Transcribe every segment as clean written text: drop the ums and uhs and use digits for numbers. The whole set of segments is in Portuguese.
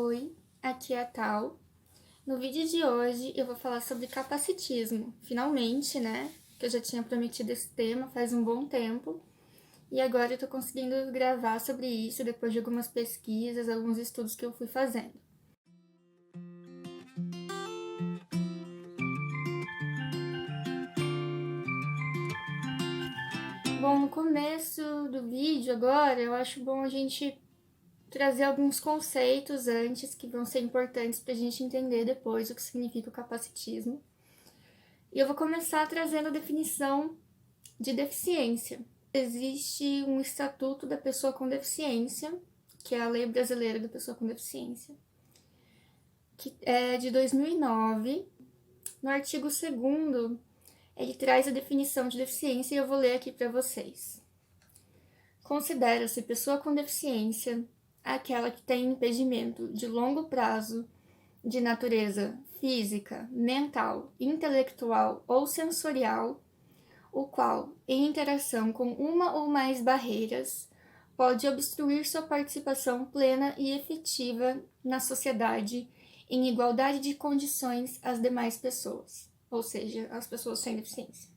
Oi, aqui é a Tal. No vídeo de hoje eu vou falar sobre capacitismo. Finalmente, né? Que eu já tinha prometido esse tema faz um bom tempo. E agora eu tô conseguindo gravar sobre isso depois de algumas pesquisas, alguns estudos que eu fui fazendo. Bom, no começo do vídeo agora, eu acho bom a gente trazer alguns conceitos antes que vão ser importantes para a gente entender depois o que significa o capacitismo. E eu vou começar trazendo a definição de deficiência. Existe um Estatuto da Pessoa com Deficiência, que é a Lei Brasileira da Pessoa com Deficiência, que é de 2009. No artigo 2º, ele traz a definição de deficiência e eu vou ler aqui para vocês. Considera-se pessoa com deficiência aquela que tem impedimento de longo prazo de natureza física, mental, intelectual ou sensorial, o qual, em interação com uma ou mais barreiras, pode obstruir sua participação plena e efetiva na sociedade em igualdade de condições às demais pessoas, ou seja, as pessoas sem deficiência.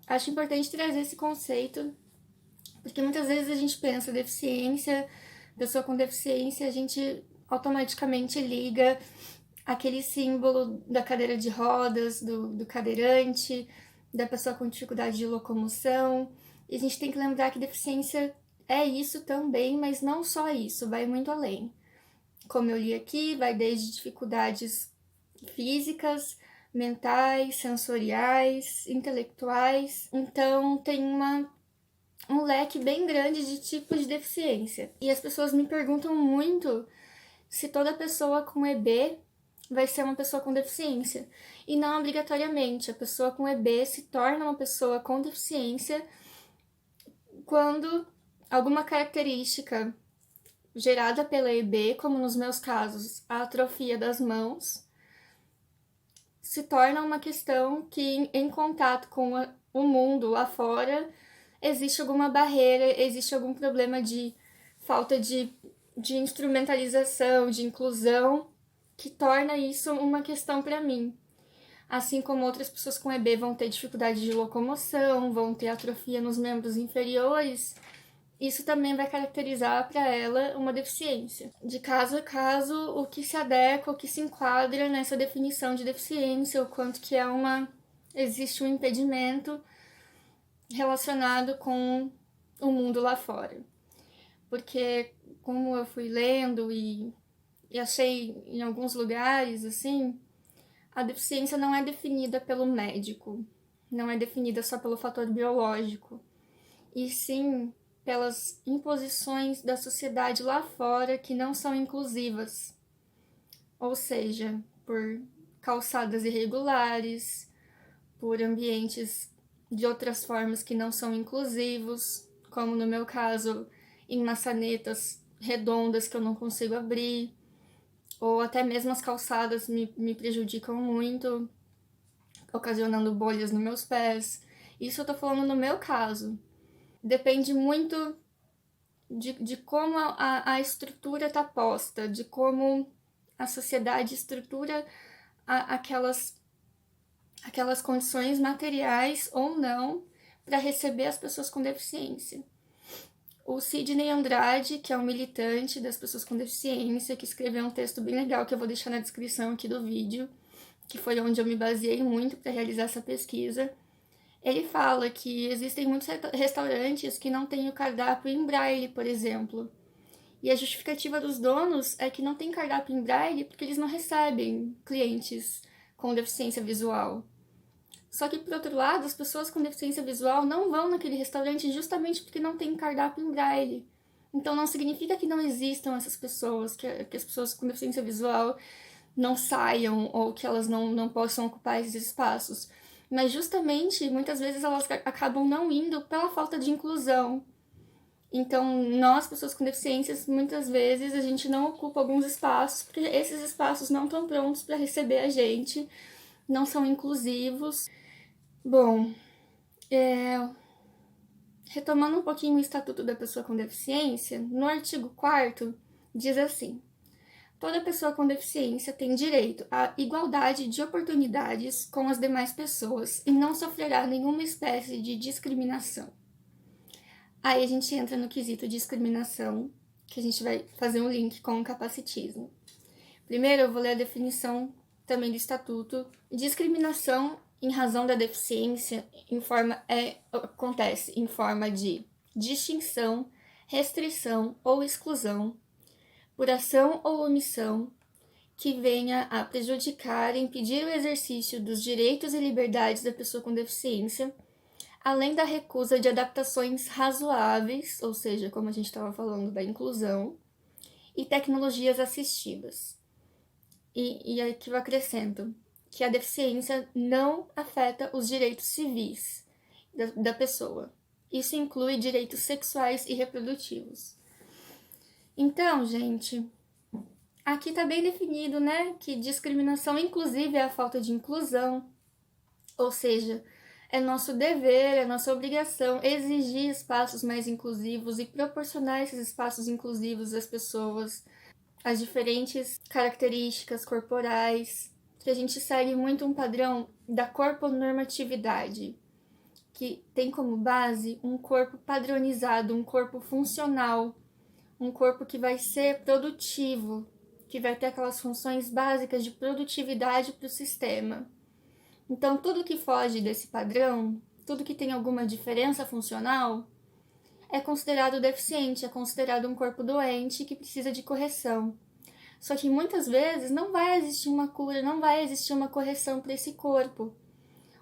Acho importante trazer esse conceito porque muitas vezes a gente pensa deficiência, pessoa com deficiência, a gente automaticamente liga aquele símbolo da cadeira de rodas, do cadeirante, da pessoa com dificuldade de locomoção. E a gente tem que lembrar que deficiência é isso também, mas não só isso, vai muito além. Como eu li aqui, vai desde dificuldades físicas, mentais, sensoriais, intelectuais. Então tem um leque bem grande de tipos de deficiência. E as pessoas me perguntam muito se toda pessoa com EB vai ser uma pessoa com deficiência. E não obrigatoriamente. A pessoa com EB se torna uma pessoa com deficiência quando alguma característica gerada pela EB, como nos meus casos, a atrofia das mãos, se torna uma questão que, em contato com o mundo lá fora, existe alguma barreira, existe algum problema de falta de instrumentalização, de inclusão, que torna isso uma questão para mim. Assim como outras pessoas com EB vão ter dificuldade de locomoção, vão ter atrofia nos membros inferiores, isso também vai caracterizar para ela uma deficiência. De caso a caso, o que se adequa, o que se enquadra nessa definição de deficiência, o quanto que existe um impedimento relacionado com o mundo lá fora. Porque como eu fui lendo e achei em alguns lugares, assim, a deficiência não é definida pelo médico, não é definida só pelo fator biológico, e sim pelas imposições da sociedade lá fora que não são inclusivas, ou seja, por calçadas irregulares, por ambientes de outras formas que não são inclusivos, como no meu caso, em maçanetas redondas que eu não consigo abrir, ou até mesmo as calçadas me prejudicam muito, ocasionando bolhas nos meus pés. Isso eu tô falando no meu caso. Depende muito de como a estrutura tá posta, de como a sociedade estrutura aquelas condições materiais ou não para receber as pessoas com deficiência. O Sidney Andrade, que é um militante das pessoas com deficiência, que escreveu um texto bem legal que eu vou deixar na descrição aqui do vídeo, que foi onde eu me baseei muito para realizar essa pesquisa. Ele fala que existem muitos restaurantes que não têm o cardápio em braille, por exemplo. E a justificativa dos donos é que não tem cardápio em braille porque eles não recebem clientes com deficiência visual. Só que, por outro lado, as pessoas com deficiência visual não vão naquele restaurante justamente porque não tem cardápio em braille. Então, não significa que não existam essas pessoas, que as pessoas com deficiência visual não saiam ou que elas não possam ocupar esses espaços. Mas, justamente, muitas vezes elas acabam não indo pela falta de inclusão. Então, nós, pessoas com deficiências, muitas vezes a gente não ocupa alguns espaços porque esses espaços não estão prontos para receber a gente, não são inclusivos. Bom, retomando um pouquinho o Estatuto da Pessoa com Deficiência, no artigo 4º diz assim: Toda pessoa com deficiência tem direito à igualdade de oportunidades com as demais pessoas e não sofrerá nenhuma espécie de discriminação. Aí a gente entra no quesito discriminação, que a gente vai fazer um link com o capacitismo. Primeiro eu vou ler a definição também do Estatuto. Discriminação em razão da deficiência acontece em forma de distinção, restrição ou exclusão, por ação ou omissão, que venha a prejudicar e impedir o exercício dos direitos e liberdades da pessoa com deficiência, além da recusa de adaptações razoáveis, ou seja, como a gente estava falando da inclusão, e tecnologias assistivas. E aqui eu acrescento que a deficiência não afeta os direitos civis da pessoa. Isso inclui direitos sexuais e reprodutivos. Então, gente, aqui está bem definido, né, que discriminação inclusive é a falta de inclusão, ou seja, é nosso dever, é nossa obrigação exigir espaços mais inclusivos e proporcionar esses espaços inclusivos às pessoas, as diferentes características corporais, que a gente segue muito um padrão da corponormatividade, que tem como base um corpo padronizado, um corpo funcional, um corpo que vai ser produtivo, que vai ter aquelas funções básicas de produtividade para o sistema. Então, tudo que foge desse padrão, tudo que tem alguma diferença funcional, é considerado deficiente, é considerado um corpo doente que precisa de correção. Só que muitas vezes não vai existir uma cura, não vai existir uma correção para esse corpo.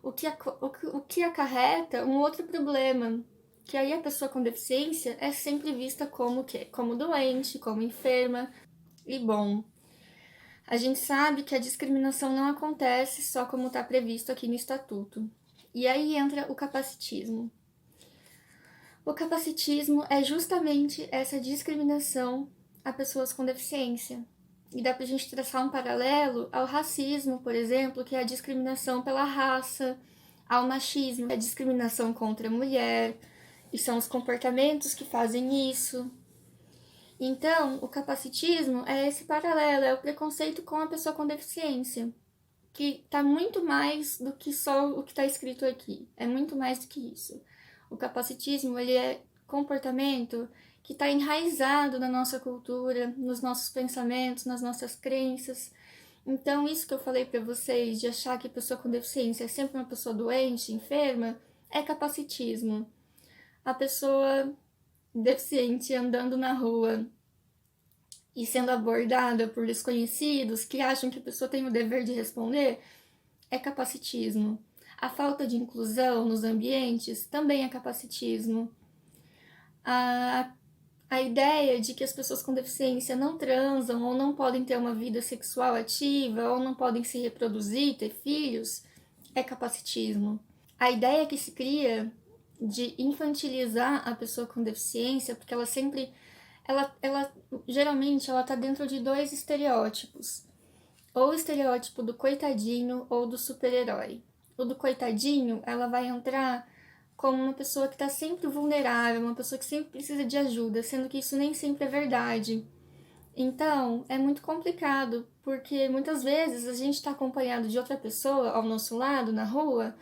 O que acarreta um outro problema, que aí a pessoa com deficiência é sempre vista como o quê? Como doente, como enferma. E bom, a gente sabe que a discriminação não acontece só como está previsto aqui no Estatuto. E aí entra o capacitismo. O capacitismo é justamente essa discriminação a pessoas com deficiência. E dá pra gente traçar um paralelo ao racismo, por exemplo, que é a discriminação pela raça, ao machismo, que é a discriminação contra a mulher, e são os comportamentos que fazem isso. Então, o capacitismo é esse paralelo, é o preconceito com a pessoa com deficiência, que tá muito mais do que só o que está escrito aqui, é muito mais do que isso. O capacitismo, ele é comportamento que está enraizado na nossa cultura, nos nossos pensamentos, nas nossas crenças. Então, isso que eu falei para vocês, de achar que a pessoa com deficiência é sempre uma pessoa doente, enferma, é capacitismo. A pessoa deficiente andando na rua e sendo abordada por desconhecidos que acham que a pessoa tem o dever de responder, é capacitismo. A falta de inclusão nos ambientes também é capacitismo. A ideia de que as pessoas com deficiência não transam ou não podem ter uma vida sexual ativa ou não podem se reproduzir, ter filhos, é capacitismo. A ideia que se cria de infantilizar a pessoa com deficiência, porque ela sempre, geralmente ela tá dentro de dois estereótipos, ou o estereótipo do coitadinho ou do super-herói. O do coitadinho, ela vai entrar como uma pessoa que está sempre vulnerável, uma pessoa que sempre precisa de ajuda, sendo que isso nem sempre é verdade. Então, é muito complicado, porque muitas vezes a gente está acompanhado de outra pessoa ao nosso lado, na rua,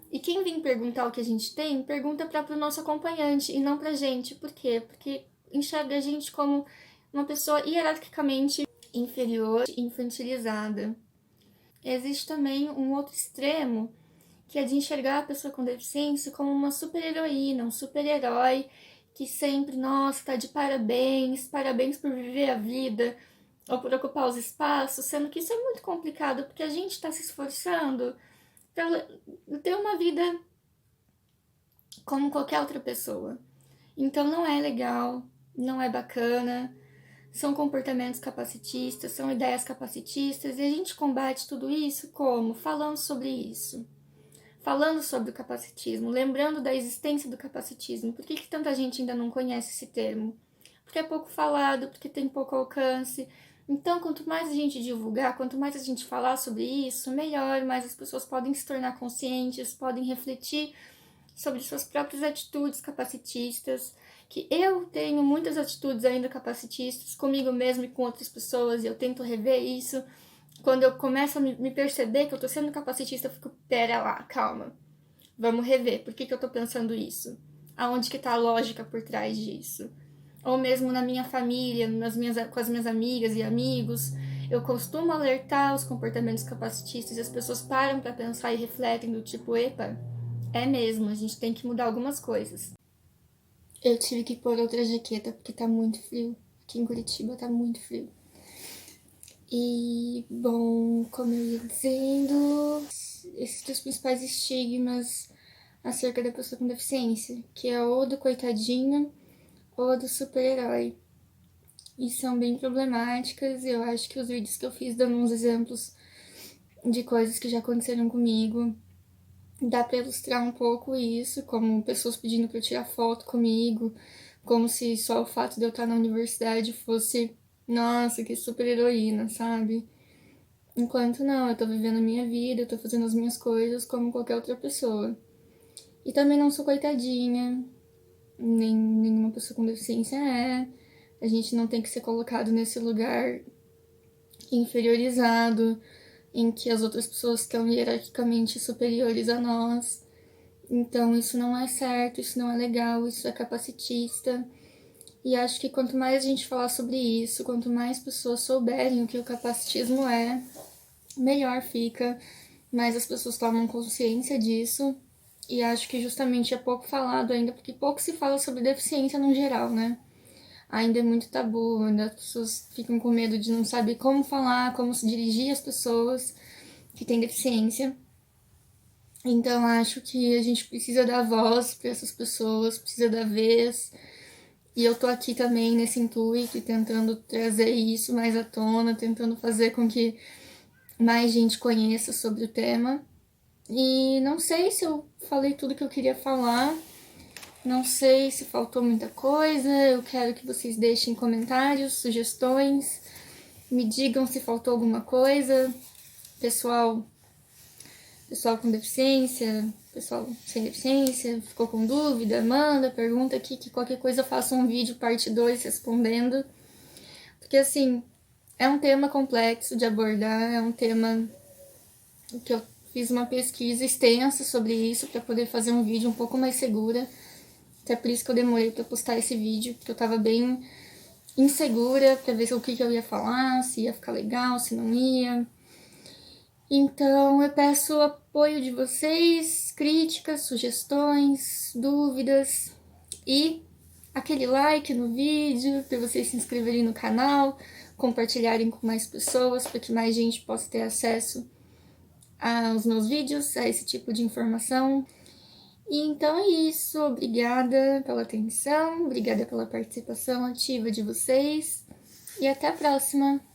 e quem vem perguntar o que a gente tem, pergunta para o nosso acompanhante e não para a gente. Por quê? Porque enxerga a gente como uma pessoa hierarquicamente inferior, infantilizada. Existe também um outro extremo, que é de enxergar a pessoa com deficiência como uma super-heroína, um super-herói que sempre, nossa, tá de parabéns, parabéns por viver a vida, ou por ocupar os espaços, sendo que isso é muito complicado, porque a gente está se esforçando para ter uma vida como qualquer outra pessoa. Então não é legal, não é bacana, são comportamentos capacitistas, são ideias capacitistas, e a gente combate tudo isso como? Falando sobre isso. Falando sobre o capacitismo, lembrando da existência do capacitismo. Por que tanta gente ainda não conhece esse termo? Porque é pouco falado, porque tem pouco alcance. Então, quanto mais a gente divulgar, quanto mais a gente falar sobre isso, melhor, mais as pessoas podem se tornar conscientes, podem refletir sobre suas próprias atitudes capacitistas, que eu tenho muitas atitudes ainda capacitistas comigo mesma e com outras pessoas, e eu tento rever isso. Quando eu começo a me perceber que eu tô sendo capacitista, eu fico, pera lá, calma, vamos rever, por que eu tô pensando isso? Aonde que tá a lógica por trás disso? Ou mesmo na minha família, com as minhas amigas e amigos, eu costumo alertar os comportamentos capacitistas e as pessoas param para pensar e refletem do tipo, epa, é mesmo, a gente tem que mudar algumas coisas. Eu tive que pôr outra jaqueta porque tá muito frio. Aqui em Curitiba tá muito frio. E, bom, como eu ia dizendo, esses dos principais estigmas acerca da pessoa com deficiência, que é ou do coitadinho ou do super-herói. E são bem problemáticas. Eu acho que os vídeos que eu fiz dando uns exemplos de coisas que já aconteceram comigo dá pra ilustrar um pouco isso, como pessoas pedindo pra eu tirar foto comigo, como se só o fato de eu estar na universidade fosse, nossa, que super heroína, sabe? Enquanto não, eu tô vivendo a minha vida, eu tô fazendo as minhas coisas como qualquer outra pessoa. E também não sou coitadinha, nem nenhuma pessoa com deficiência é. A gente não tem que ser colocado nesse lugar inferiorizado, em que as outras pessoas estão hierarquicamente superiores a nós. Então, isso não é certo, isso não é legal, isso é capacitista. E acho que quanto mais a gente falar sobre isso, quanto mais pessoas souberem o que o capacitismo é, melhor fica, mais as pessoas tomam consciência disso. E acho que justamente é pouco falado ainda, porque pouco se fala sobre deficiência no geral, né? Ainda é muito tabu, ainda as pessoas ficam com medo de não saber como falar, como se dirigir às pessoas que têm deficiência. Então acho que a gente precisa dar voz para essas pessoas, precisa dar vez. E eu tô aqui também nesse intuito, tentando trazer isso mais à tona, tentando fazer com que mais gente conheça sobre o tema. E não sei se eu falei tudo que eu queria falar, não sei se faltou muita coisa. Eu quero que vocês deixem comentários, sugestões, me digam se faltou alguma coisa. Pessoal com deficiência, pessoal sem deficiência, ficou com dúvida, manda, pergunta aqui, que qualquer coisa eu faço um vídeo parte 2 respondendo. Porque assim, é um tema complexo de abordar, é um tema que eu fiz uma pesquisa extensa sobre isso para poder fazer um vídeo um pouco mais segura. Até por isso que eu demorei para postar esse vídeo, porque eu tava bem insegura para ver o que eu ia falar, se ia ficar legal, se não ia. Então eu peço o apoio de vocês, críticas, sugestões, dúvidas e aquele like no vídeo para vocês se inscreverem no canal, compartilharem com mais pessoas para que mais gente possa ter acesso aos meus vídeos, a esse tipo de informação. E então é isso, obrigada pela atenção, obrigada pela participação ativa de vocês e até a próxima!